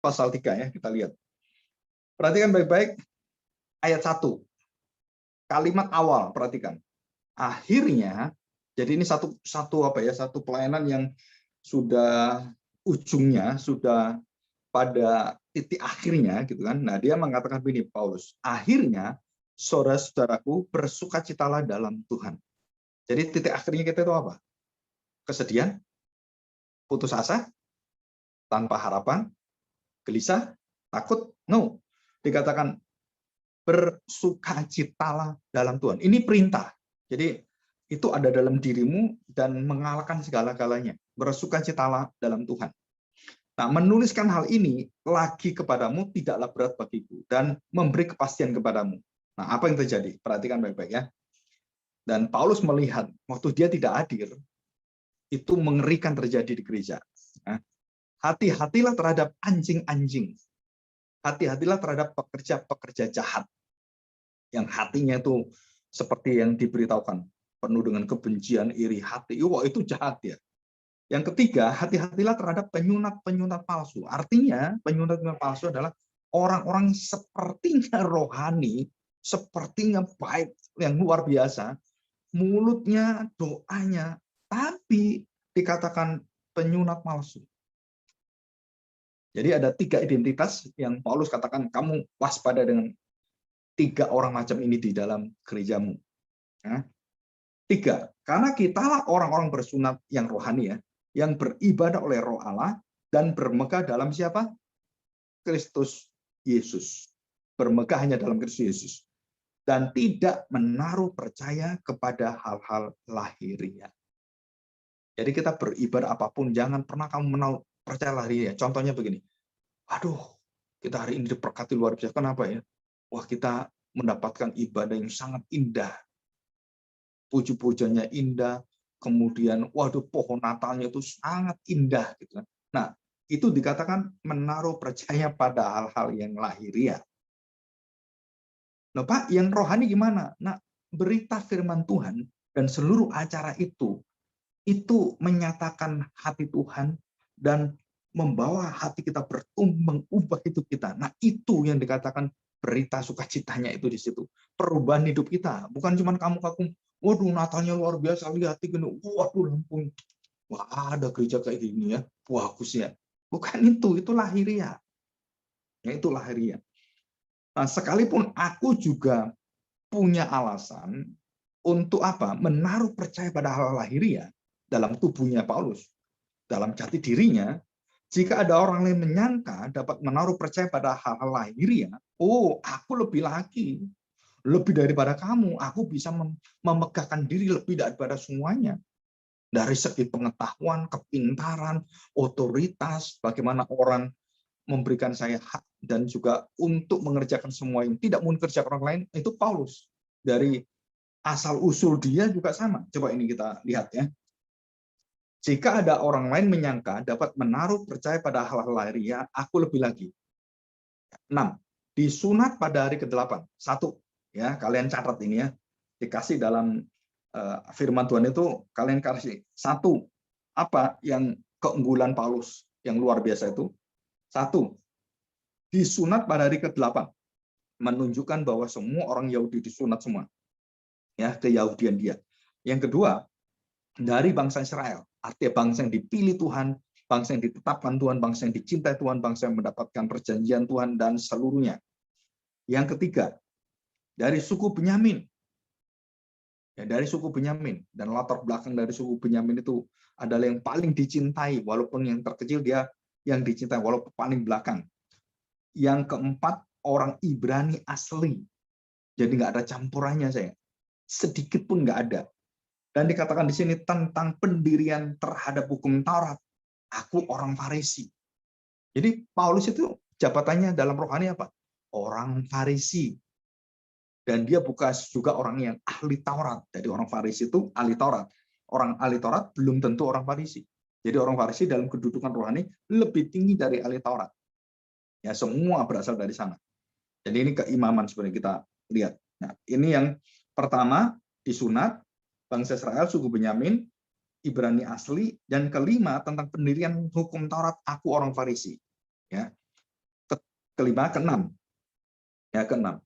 pasal 3 ya, kita lihat. Perhatikan baik-baik ayat 1. Kalimat awal, perhatikan. Akhirnya, jadi ini satu pelayanan yang sudah ujungnya, sudah pada titik akhirnya gitu kan. Nah, dia mengatakan begini Paulus, akhirnya saudara-saudaraku bersukacitalah dalam Tuhan. Jadi titik akhirnya kita itu apa? Kesedihan, putus asa, tanpa harapan, gelisah, takut? No. Dikatakan bersukacitalah dalam Tuhan. Ini perintah. Jadi itu ada dalam dirimu dan mengalahkan segala-galanya. Bersukacitalah dalam Tuhan. Nah, menuliskan hal ini lagi kepadamu tidaklah berat bagiku dan memberi kepastian kepadamu. Nah, apa yang terjadi? Perhatikan baik-baik ya. Dan Paulus melihat waktu dia tidak hadir, itu mengerikan terjadi di gereja. Nah, hati-hatilah terhadap anjing-anjing. Hati-hatilah terhadap pekerja-pekerja jahat. Yang hatinya itu seperti yang diberitahukan, penuh dengan kebencian, iri hati. Wah, itu jahat ya. Yang ketiga, hati-hatilah terhadap penyunat-penyunat palsu. Artinya, penyunat-penyunat palsu adalah orang-orang sepertinya rohani, sepertinya baik, yang luar biasa, mulutnya, doanya, tapi dikatakan penyunat palsu. Jadi ada 3 identitas yang Paulus katakan, kamu waspada dengan 3 orang macam ini di dalam gerejamu. 3, karena kitalah orang-orang bersunat yang rohani ya, yang beribadah oleh Roh Allah dan bermegah dalam siapa? Kristus Yesus. Bermegah hanya dalam Kristus Yesus. Dan tidak menaruh percaya kepada hal-hal lahiriah. Jadi kita beribadah apapun, jangan pernah kamu menaruh percaya lahiriah. Contohnya begini, aduh, kita hari ini diberkati luar biasa. Kenapa ya? Wah, kita mendapatkan ibadah yang sangat indah. Puji-pujiannya indah, kemudian waduh pohon Natalnya itu sangat indah gitu kan. Nah, itu dikatakan menaruh percaya pada hal-hal yang lahiriah. Nah, Pak, yang rohani gimana? Nah, berita firman Tuhan dan seluruh acara itu menyatakan hati Tuhan dan membawa hati kita bertumbuh, mengubah hidup kita. Nah, itu yang dikatakan berita sukacitanya itu di situ. Perubahan hidup kita, bukan cuma kamu kagum, waduh Natalnya luar biasa, lihat gini, waduh lampu, wah ada gereja kayak gini ya, bagus ya. Bukan itu lahiriah. Ya, itu lahiriah. Nah, sekalipun aku juga punya alasan untuk apa? Menaruh percaya pada hal lahiriah dalam tubuhnya Paulus, dalam jati dirinya. Jika ada orang lain menyangka dapat menaruh percaya pada hal-hal lahiriah, oh, aku lebih lagi, lebih daripada kamu, aku bisa memegahkan diri lebih daripada semuanya. Dari segi pengetahuan, kepintaran, otoritas, bagaimana orang memberikan saya hak dan juga untuk mengerjakan semua yang tidak mungkin kerjakan orang lain, itu Paulus. Dari asal usul dia juga sama. Coba ini kita lihat ya. Jika ada orang lain menyangka dapat menaruh percaya pada hal-hal lahiriah, aku lebih lagi. 6. Disunat pada hari ke-8. 1. Ya, kalian catat ini ya. Dikasih dalam firman Tuhan itu, kalian kasih. 1. Apa yang keunggulan Paulus yang luar biasa itu? 1. Disunat pada hari ke-8. Menunjukkan bahwa semua orang Yahudi disunat semua. Ya, keyahudian dia. Yang kedua, dari bangsa Israel, artinya bangsa yang dipilih Tuhan, bangsa yang ditetapkan Tuhan, bangsa yang dicintai Tuhan, bangsa yang mendapatkan perjanjian Tuhan dan seluruhnya. Yang ketiga, dari suku Benyamin. Ya, dari suku Benyamin, dan latar belakang dari suku Benyamin itu adalah yang paling dicintai, walaupun yang terkecil dia yang dicintai, walaupun paling belakang. Yang keempat, orang Ibrani asli. Jadi nggak ada campurannya saya. Sedikit pun nggak ada. Dan dikatakan di sini tentang pendirian terhadap hukum Taurat. Aku orang Farisi. Jadi Paulus itu jabatannya dalam rohani apa? Orang Farisi. Dan dia bukan juga orang yang ahli Taurat. Jadi orang Farisi itu ahli Taurat. Orang ahli Taurat belum tentu orang Farisi. Jadi orang Farisi dalam kedudukan rohani lebih tinggi dari ahli Taurat. Ya, semua berasal dari sana. Jadi ini keimaman sebenarnya kita lihat. Nah, ini yang pertama disunat, bangsa Israel, suku Benyamin, Ibrani asli, dan kelima tentang pendirian hukum Taurat, aku orang Farisi. Ya. kelima, keenam. Ya, keenam.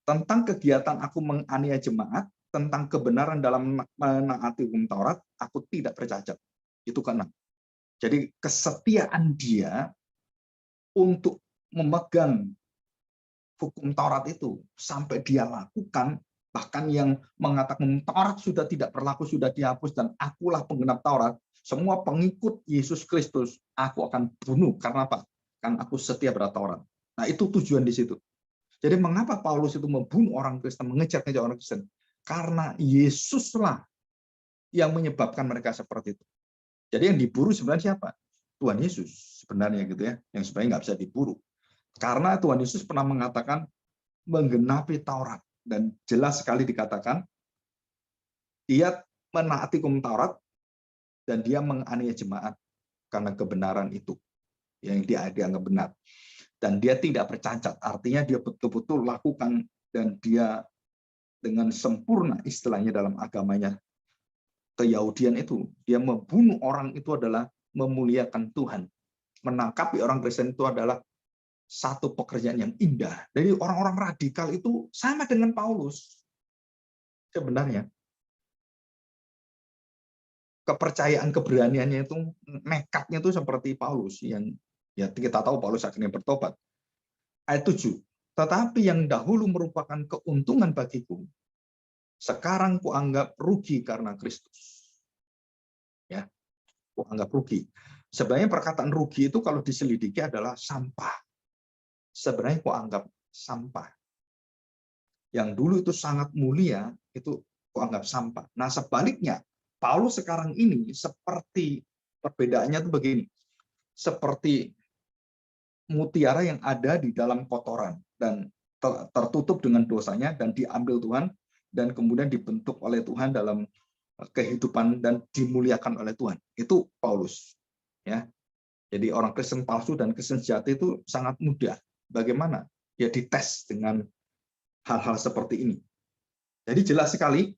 Tentang kegiatan aku menganiaya jemaat, tentang kebenaran dalam menaati hukum Taurat, aku tidak bercacat. Itu keenam. Jadi kesetiaan dia untuk memegang hukum Taurat itu sampai dia lakukan, bahkan yang mengatakan Taurat sudah tidak berlaku, sudah dihapus, dan akulah penggenap Taurat, semua pengikut Yesus Kristus aku akan bunuh. Karena apa? Kan aku setia pada Taurat. Nah, itu tujuan di situ. Jadi mengapa Paulus itu membunuh orang Kristen, mengejar-ngejar orang Kristen? Karena Yesuslah yang menyebabkan mereka seperti itu. Jadi yang diburu sebenarnya siapa? Tuhan Yesus sebenarnya gitu ya, yang sebenarnya nggak bisa diburu. Karena Tuhan Yesus pernah mengatakan menggenapi Taurat, dan jelas sekali dikatakan dia menaati hukum Taurat dan dia menganiaya jemaat karena kebenaran itu yang dia dianggap benar, dan dia tidak bercacat, artinya dia betul-betul lakukan dan dia dengan sempurna istilahnya dalam agamanya Keyahudian itu, dia membunuh orang itu adalah memuliakan Tuhan. Menangkapi orang Kristen itu adalah satu pekerjaan yang indah. Jadi orang-orang radikal itu sama dengan Paulus. Sebenarnya kepercayaan keberaniannya itu, nekatnya itu seperti Paulus yang ya kita tahu Paulus akhirnya bertobat. Ayat 7. Tetapi yang dahulu merupakan keuntungan bagiku, sekarang kuanggap rugi karena Kristus. Ya, kuanggap rugi. Sebenarnya perkataan rugi itu kalau diselidiki adalah sampah. Sebenarnya kuanggap sampah. Yang dulu itu sangat mulia, itu kuanggap sampah. Nah, sebaliknya, Paulus sekarang ini seperti perbedaannya itu begini. Seperti mutiara yang ada di dalam kotoran dan tertutup dengan dosanya dan diambil Tuhan dan kemudian dibentuk oleh Tuhan dalam kehidupan dan dimuliakan oleh Tuhan. Itu Paulus. Ya. Jadi orang Kristen palsu dan Kristen sejati itu sangat mudah. Bagaimana? Ya dites dengan hal-hal seperti ini. Jadi jelas sekali,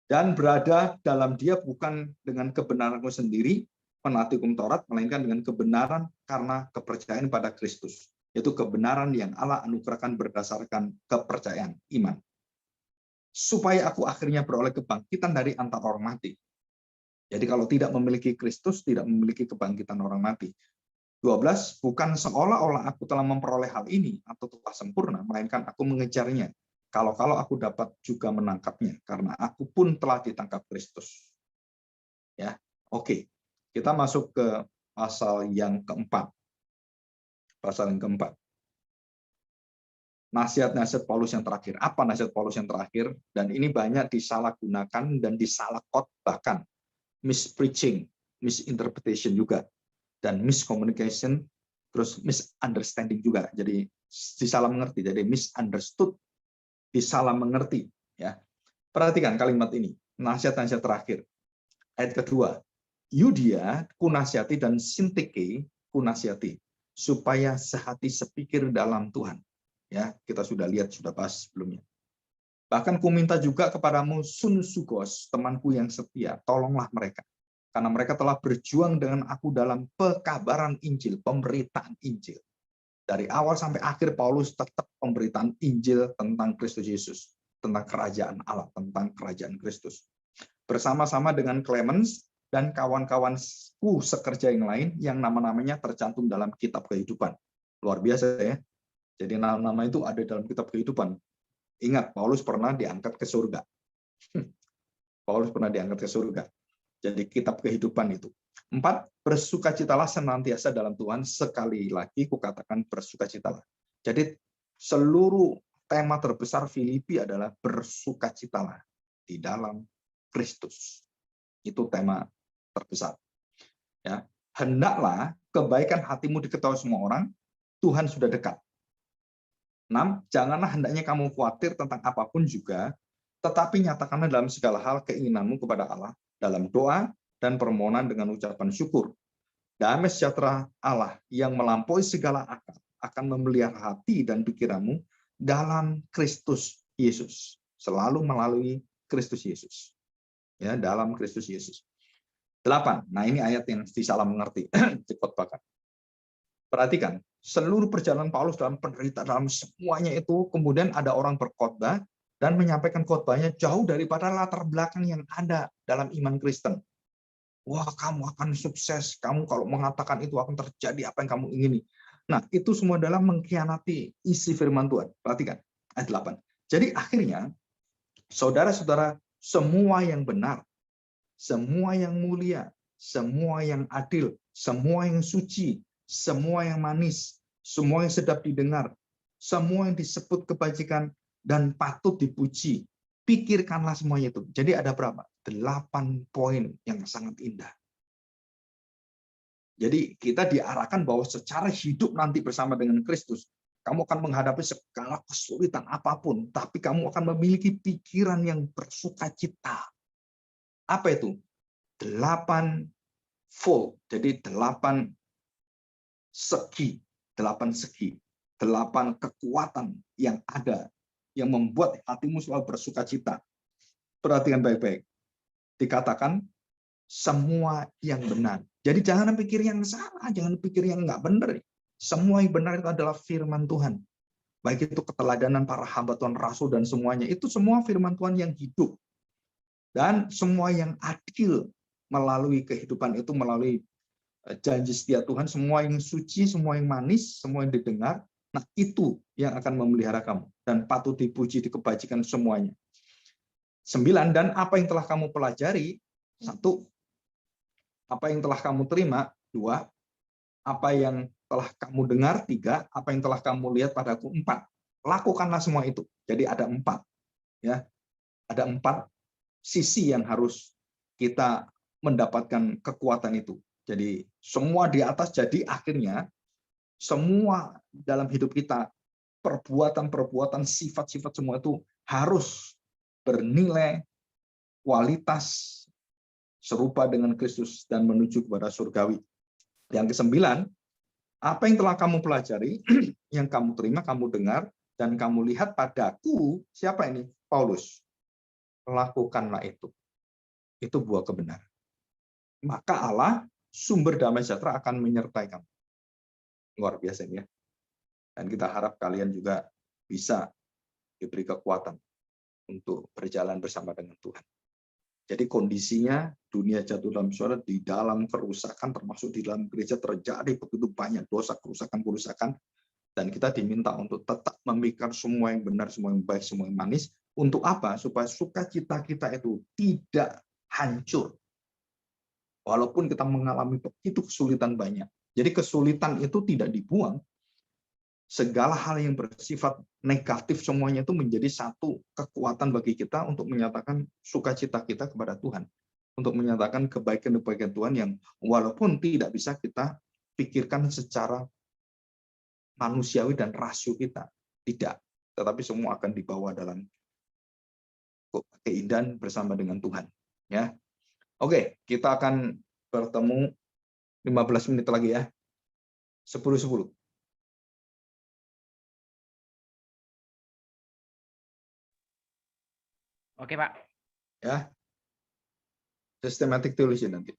dan berada dalam dia bukan dengan kebenaranku sendiri, menaati hukum Taurat, melainkan dengan kebenaran karena kepercayaan pada Kristus. Yaitu kebenaran yang Allah anugerahkan berdasarkan kepercayaan, iman. Supaya aku akhirnya beroleh kebangkitan dari antara orang mati. Jadi kalau tidak memiliki Kristus, tidak memiliki kebangkitan orang mati. 12, bukan seolah-olah aku telah memperoleh hal ini atau telah sempurna, melainkan aku mengejarnya. Kalau aku dapat juga menangkapnya, karena aku pun telah ditangkap Kristus. Ya, oke. Kita masuk ke pasal yang keempat. Pasal yang keempat. Nasihat-nasihat Paulus yang terakhir. Apa nasihat Paulus yang terakhir? Dan ini banyak disalahgunakan dan disalahkhotbahkan. Mispreaching, misinterpretation juga, dan miscommunication, terus misunderstanding juga. Jadi disalah mengerti. Jadi misunderstood, disalah mengerti. Ya, perhatikan kalimat ini. Nasihat-nasihat terakhir. Ayat kedua. Yudia kunasihati dan Sintike kunasihati supaya sehati sepikir dalam Tuhan. Ya, kita sudah lihat, sudah bahas sebelumnya. Bahkan ku minta juga kepadamu Sunsugos, temanku yang setia, tolonglah mereka. Karena mereka telah berjuang dengan aku dalam pekabaran Injil, pemberitaan Injil. Dari awal sampai akhir Paulus tetap pemberitaan Injil tentang Kristus Yesus, tentang kerajaan Allah, tentang kerajaan Kristus. Bersama-sama dengan Clemens dan kawan-kawanku sekerja yang lain yang nama-namanya tercantum dalam kitab kehidupan. Luar biasa ya. Jadi nama-nama itu ada dalam kitab kehidupan. Ingat, Paulus pernah diangkat ke surga. Paulus pernah diangkat ke surga. Jadi kitab kehidupan itu. 4, bersukacitalah senantiasa dalam Tuhan. Sekali lagi kukatakan bersukacitalah. Jadi seluruh tema terbesar Filipi adalah bersukacitalah di dalam Kristus. Itu tema terbesar. Ya, hendaklah kebaikan hatimu diketahui semua orang, Tuhan sudah dekat. 6, janganlah hendaknya kamu khawatir tentang apapun juga, tetapi nyatakanlah dalam segala hal keinginanmu kepada Allah, dalam doa dan permohonan dengan ucapan syukur. Damai sejahtera Allah yang melampaui segala akal akan memelihara hati dan pikiranmu dalam Kristus Yesus. Selalu melalui Kristus Yesus. Ya, dalam Kristus Yesus. 8. Nah, ini ayat yang disalah mengerti. Cepat bahkan. Perhatikan, seluruh perjalanan Paulus dalam penderitaan, dalam semuanya itu, kemudian ada orang berkhotbah dan menyampaikan khotbahnya jauh daripada latar belakang yang ada dalam iman Kristen. Wah, kamu akan sukses, kamu kalau mengatakan itu akan terjadi apa yang kamu ingini. Nah, itu semua adalah mengkhianati isi firman Tuhan. Perhatikan, ayat 8. Jadi akhirnya, saudara-saudara, semua yang benar, semua yang mulia, semua yang adil, semua yang suci, semua yang manis, semua yang sedap didengar, semua yang disebut kebajikan dan patut dipuji, pikirkanlah semuanya itu. Jadi ada berapa? 8 poin yang sangat indah. Jadi kita diarahkan bahwa secara hidup nanti bersama dengan Kristus, kamu akan menghadapi segala kesulitan apapun, tapi kamu akan memiliki pikiran yang bersukacita. Apa itu? 8 fold, jadi 8 segi, 8 segi, 8 kekuatan yang ada, yang membuat hatimu selalu bersukacita. Perhatikan baik-baik. Dikatakan semua yang benar. Jadi jangan pikir yang salah, jangan pikir yang nggak benar. Semua yang benar itu adalah firman Tuhan. Baik itu keteladanan para hamba Tuhan, rasul, dan semuanya. Itu semua firman Tuhan yang hidup. Dan semua yang adil melalui kehidupan itu, melalui janji setia Tuhan, semua yang suci, semua yang manis, semua yang didengar, nah itu yang akan memelihara kamu. Dan patut dipuji, dikebajikan semuanya. 9, dan apa yang telah kamu pelajari, 1, apa yang telah kamu terima, 2, apa yang telah kamu dengar, 3, apa yang telah kamu lihat padaku, 4. Lakukanlah semua itu. Jadi ada 4. Ya, ada 4 sisi yang harus kita mendapatkan kekuatan itu. Jadi semua di atas, jadi akhirnya semua dalam hidup kita, perbuatan-perbuatan, sifat-sifat semua itu harus bernilai kualitas serupa dengan Kristus dan menuju kepada surgawi. Yang ke-9, apa yang telah kamu pelajari, yang kamu terima, kamu dengar, dan kamu lihat padaku, siapa ini? Paulus. Lakukanlah itu. Itu buah kebenaran. Maka Allah, sumber damai sejahtera, akan menyertai kamu. Luar biasa ya. Dan kita harap kalian juga bisa diberi kekuatan untuk berjalan bersama dengan Tuhan. Jadi kondisinya dunia jatuh dalam syurga, di dalam kerusakan, termasuk di dalam gereja terjadi begitu banyak dosa, kerusakan, dan kita diminta untuk tetap memikirkan semua yang benar, semua yang baik, semua yang manis. Untuk apa? Supaya sukacita kita itu tidak hancur. Walaupun kita mengalami begitu kesulitan banyak. Jadi kesulitan itu tidak dibuang. Segala hal yang bersifat negatif semuanya itu menjadi satu kekuatan bagi kita untuk menyatakan sukacita kita kepada Tuhan. Untuk menyatakan kebaikan-kebaikan Tuhan yang walaupun tidak bisa kita pikirkan secara manusiawi dan rasio kita. Tidak. Tetapi semua akan dibawa dalam keindahan bersama dengan Tuhan. Ya. Oke, kita akan bertemu 15 menit lagi ya. 10-10. Oke, Pak. Ya. Systematic theology nanti.